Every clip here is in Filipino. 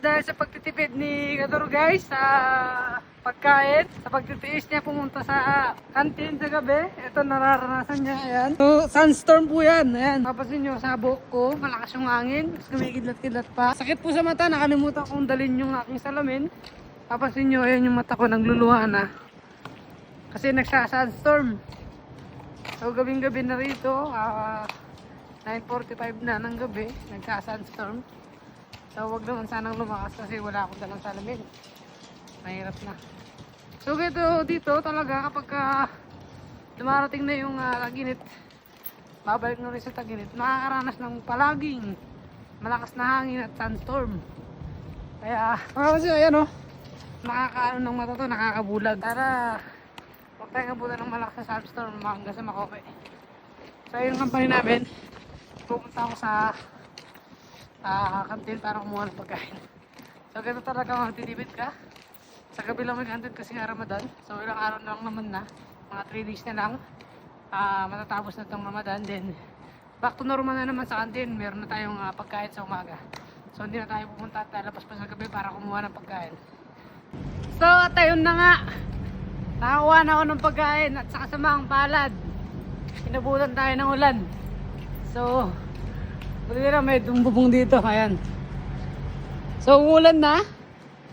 dahil sa pagtitipid ni Kador guys sa pagkain, sa pagtitiis niya pumunta sa kantin sa gabi. Ito nararanasan niya, ayan. So, sunstorm po yan, ayan. Papasin nyo sa buhok ko, malakas yung hangin, kumikidlat-kidlat pa. Sakit po sa mata, nakalimutan kong dalhin yung aking salamin. Papasin nyo, ayan yung mata ko, nagluluha na. Kasi nagsa-sunstorm. So, gabing-gabi na rito, 9:45 na ng gabi, nagsa-sunstorm. So, wag naman sanang lumakas kasi wala akong dalang salamin. Mahirap na. So, dito talaga kapag dumarating na yung taginit, babalik na rin sa taginit, makakaranas ng palaging malakas na hangin at sunstorm. Kaya, kasi ayan o, nakakaano ng mata to, nakakabulag. Tara, huwag tayo kabulan ng malakas na sunstorm hanggang sa Makope. So, yung company namin, pupunta ako sa kantin para kumuha ng pagkain. So, ganito talaga magtitipid ka. Sa gabi lang may kantin kasi nga Ramadan. So, ilang araw na lang naman na. Mga 3 days na lang. Matatapos na itong Ramadan. Then, back to normal na naman sa kantin. Meron na tayong pagkain sa umaga. So, hindi na tayo pupunta at lalabas pa sa gabi para kumuha ng pagkain. So, at ayun na nga. Nakakuha na ako ng pagkain at sa kasamaang palad. Inabutan tayo ng ulan. So, buti na may bubong dito. Ayan. So, umulan na.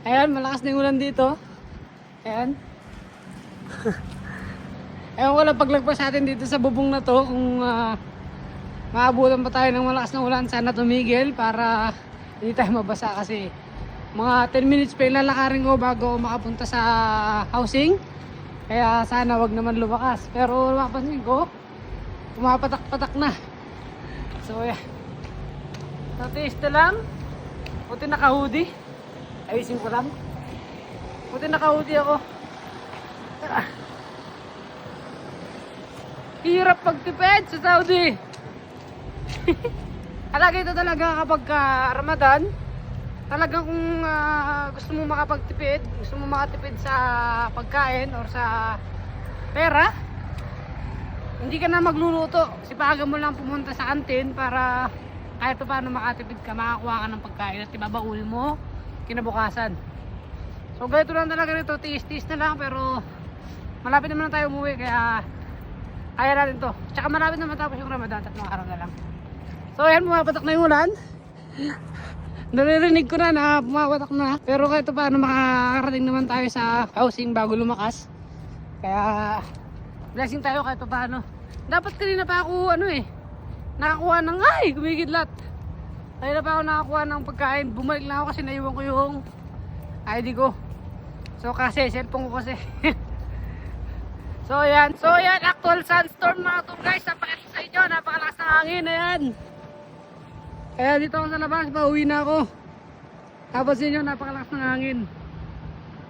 Ayan, malakas na yung ulan dito. Ayan. Ewan ko lang paglagpas natin dito sa bubong na to kung maabutan pa tayo ng malakas na ulan. Sana tumigil para hindi tayo mabasa kasi mga 10 minutes pa yung lalakarin ko bago makapunta sa housing. Kaya sana wag naman lumakas. Pero mapapansin ko, pumapatak-patak na. So, yeah. So, tiis na lang. Buti naka-hoodie. Ayusin ko lang. Buti naka-hoodie ako. Hirap pagtipid sa Saudi. Alaga ito talaga kapag Ramadan. Talagang kung gusto mo makapagtipid, gusto mo makatipid sa pagkain or sa pera, hindi ka na magluluto. Sipagan mo lang pumunta sa kantin para kahit pa paano makatipid ka, makakuha ka ng pagkain at ibabaul mo kinabukasan. So ganito lang talaga nito, tiis-tiis na lang pero malapit naman na tayo umuwi kaya kaya natin to. Tsaka malapit na matapos yung Ramadan, 3 araw na lang. So ayan, pumapatak na yung ulan. Naririnig ko na pumapatak na. Pero kahit pa paano makakarating naman tayo sa housing bago lumakas. Kaya blessing tayo kahit pa paano. Dapat kanina pa ako nakakuha ng gumigidlat. Kaya na pa ako nakakuha ng pagkain. Bumalik lang ako kasi naiwan ko yung ID ko. So kasi, cellphone ko kasi. So yan, actual sunstorm mga tour guys. Napakita sa inyo, napakalakas ng hangin. Ayan. Kaya dito ako sa labas, pauwi na ako. Tapos inyo, napakalakas ng hangin.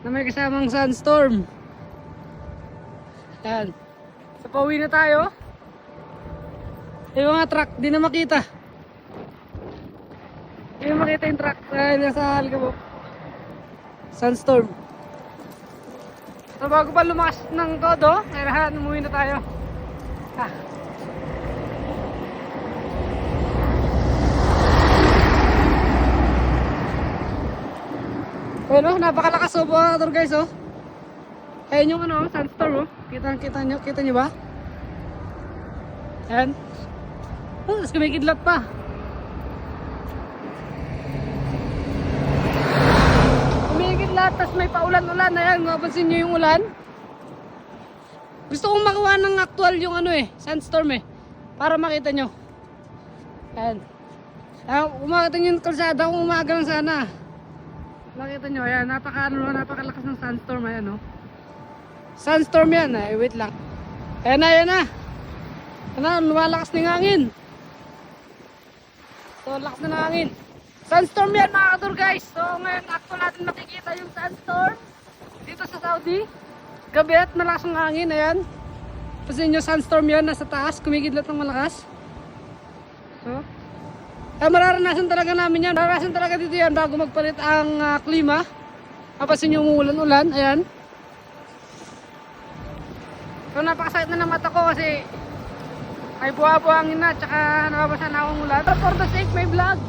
Na may kasamang sunstorm. Ayan. So pauwi na tayo. Yung mga truck, di na makita. Hindi makita yung truck dahil nasa Alikabok. Sunstorm. So bago pa lumakas ng todo, kailangan umuwi na tayo. Ayun napakalakas po guys oh. Ayun yung sunstorm oh. Kita nyo ba? Ayan. Tapos kumikidlat pa. Tapos may paulan-ulan. Ayan, mapansin nyo yung ulan. Gusto kong makuha ng actual yung sunstorm para makita nyo. Ayan. Umakita nyo yung kalsada kung umaga lang sana. Makita nyo, ayan, napakalakas ng sunstorm. Ayan sunstorm yan. Wait lang. Ayan na. Lumalakas na yung hangin. So, lakas na ng hangin. Sunstorm yan mga ka-tour guys. So ngayon actual natin makikita yung sunstorm dito sa Saudi. Gabi at malakas ang hangin. Ayan. Kasi yung sunstorm yan nasa taas. Kumikidlat ng malakas. So mararanasan talaga namin yan. Mararanasan talaga dito yan bago magpalit ang klima. Kapasin yung umuulan-ulan. Ayan. So napakasakit na ng mata ko kasi may buha-buhangin na. Tsaka nababasa na akong ulan. Pero for the sake may vlog.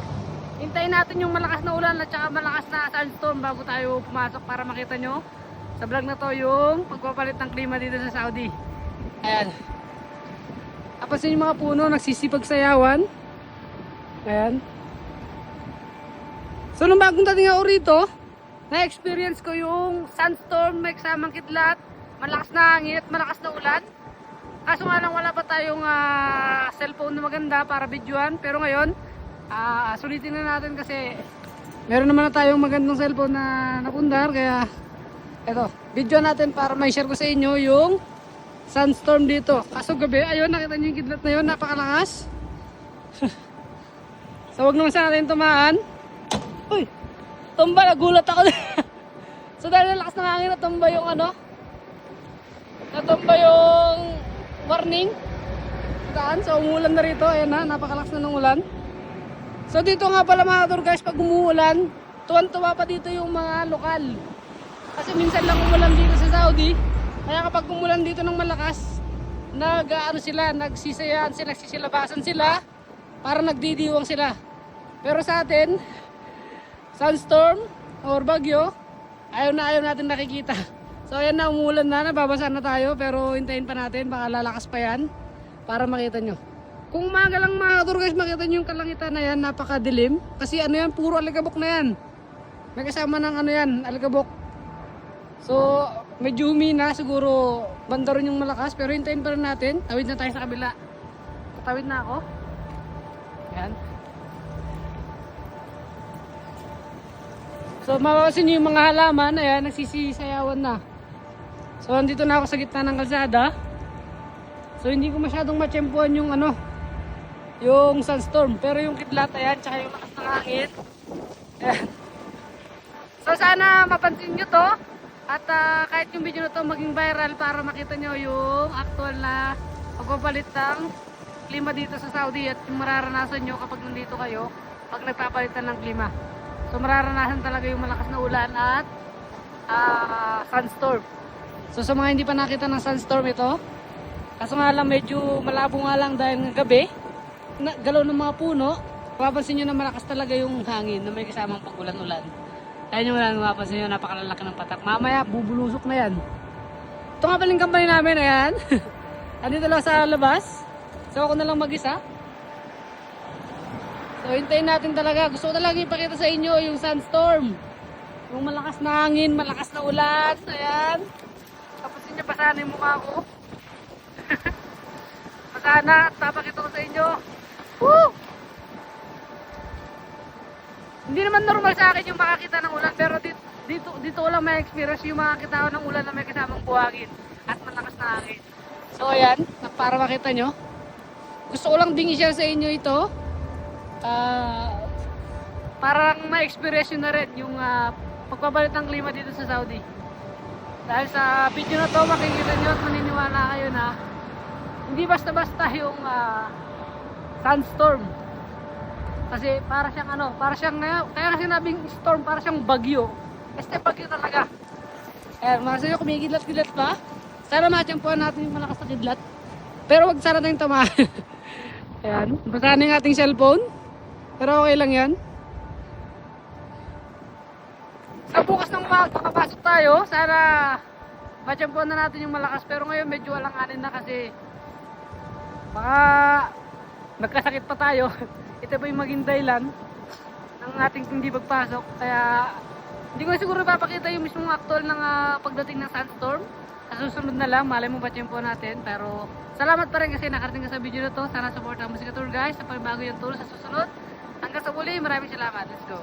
hintayin natin yung malakas na ulan at saka malakas na sandstorm bago tayo pumasok para makita nyo sa vlog na to yung pagpapalit ng klima dito sa Saudi. Ayan. Kapasin yung mga puno nagsisipag sayawan. Ayan. So nung bagong dating ako rito, na-experience ko yung sandstorm, may kasamang kidlat, malakas na hangin at malakas na ulan. Kaso nga lang wala pa tayong cellphone na maganda para videoan. Pero ngayon, sulitin na natin kasi meron naman na tayong magandang cellphone na napundar. Kaya eto, video natin para may share ko sa inyo yung sandstorm dito. Kaso gabi, ayun, nakita nyo yung kidlat na yun, napakalakas. So wag naman sana natin tumaan. Uy, tumba, nagulat ako. So dahil nalakas ng hangin, natumba yung natumba yung warning. So umuulan na rito, ayan na, napakalakas na ng ulan. So dito nga pala mga tour guys, pag umuulan, tuwan-tuwa pa dito yung mga lokal. Kasi minsan lang umulan dito sa Saudi. Kaya kapag umulan dito ng malakas, nagsisayaan sila, nagsisilabasan sila, para nagdidiwang sila. Pero sa atin, sandstorm or bagyo, ayaw natin nakikita. So ayan na, umuulan na, nababasa na tayo, pero hintayin pa natin, baka lalakas pa yan para makita nyo. Kung umaga lang mga tour guys, makita nyo yung kalangitan na yan, napakadilim. Kasi yan, puro alikabok na yan. May kasama ng yan, alikabok. So medyo humina, siguro banda rin yung malakas, pero hintayin pa rin natin. Tawid na tayo sa kabila. Tatawid na ako. Ayan. So mapapansin nyo yung mga halaman, ayan, nagsisisayawan na. So andito na ako sa gitna ng kalsada. So hindi ko masyadong matsyempuan yung yung sandstorm. Pero yung kidlat, ayan, tsaka yung lakas ng hangin. Ayan. So sana mapansin nyo to. At kahit yung video na to maging viral para makita nyo yung actual na pagpapalit ng klima dito sa Saudi. At yung mararanasan nyo kapag nandito kayo pag nagpapalitan ng klima. So mararanasan talaga yung malakas na ulan at sandstorm. So sa mga hindi pa nakita ng sandstorm ito, kaso nga lang medyo malabo nga lang dahil ng gabi, galaw ng mga puno, mapapansin nyo na malakas talaga yung hangin na may kasamang pag-ulan-ulan. Ayan yung mapapansin nyo, napakalalaki ng patak. Mamaya bubulusok na yan. Ito nga paling company namin, ayan. Andito lang sa labas. So ako na lang mag-isa. So hintayin natin talaga. Gusto ko talaga ipakita sa inyo yung sandstorm. Yung malakas na hangin, malakas na ulan. Ayan. Tapos nyo pasana yung mukha ko. Pasana at papakita ko sa inyo. Woo! Hindi naman normal sa akin yung makakita ng ulan. Pero dito ko lang may experience yung makakita ko ng ulan na may kasamang buhangin at malakas na hangin. So ayan, para makita nyo. Gusto ko lang ding i-share sa inyo ito. Parang ma-experience na rin yung pagpapalit ng klima dito sa Saudi. Dahil sa video na to makikita nyo at maniniwala kayo na hindi basta-basta yung sandstorm. Kasi para siyang kaya nga sinabing storm, para siyang bagyo. Este bagyo talaga. Ayan, mga sayo kumikidlat-kidlat pa. Sana matiyampuan natin yung malakas na kidlat. Pero wag sana tayong tamaan. Ayan, basta na yung ating cellphone. Pero okay lang yan. So bukas ng makapasok tayo, sana matiyampuan na natin yung malakas. Pero ngayon medyo alanganin na kasi baka magkasakit pa tayo. Ito ba yung maging dahilan ng ating hindi pagpasok. Kaya hindi ko siguro papakita yung mismong actual ng pagdating ng sandstorm. Sa susunod na lang, malay mo matiyampuan natin. Pero salamat pa rin kasi nakarating ka sa video na to. Sana supportan mo si Tour guys sa pagbago yung tour sa susunod. Hanggang sa muli, maraming salamat. Let's go!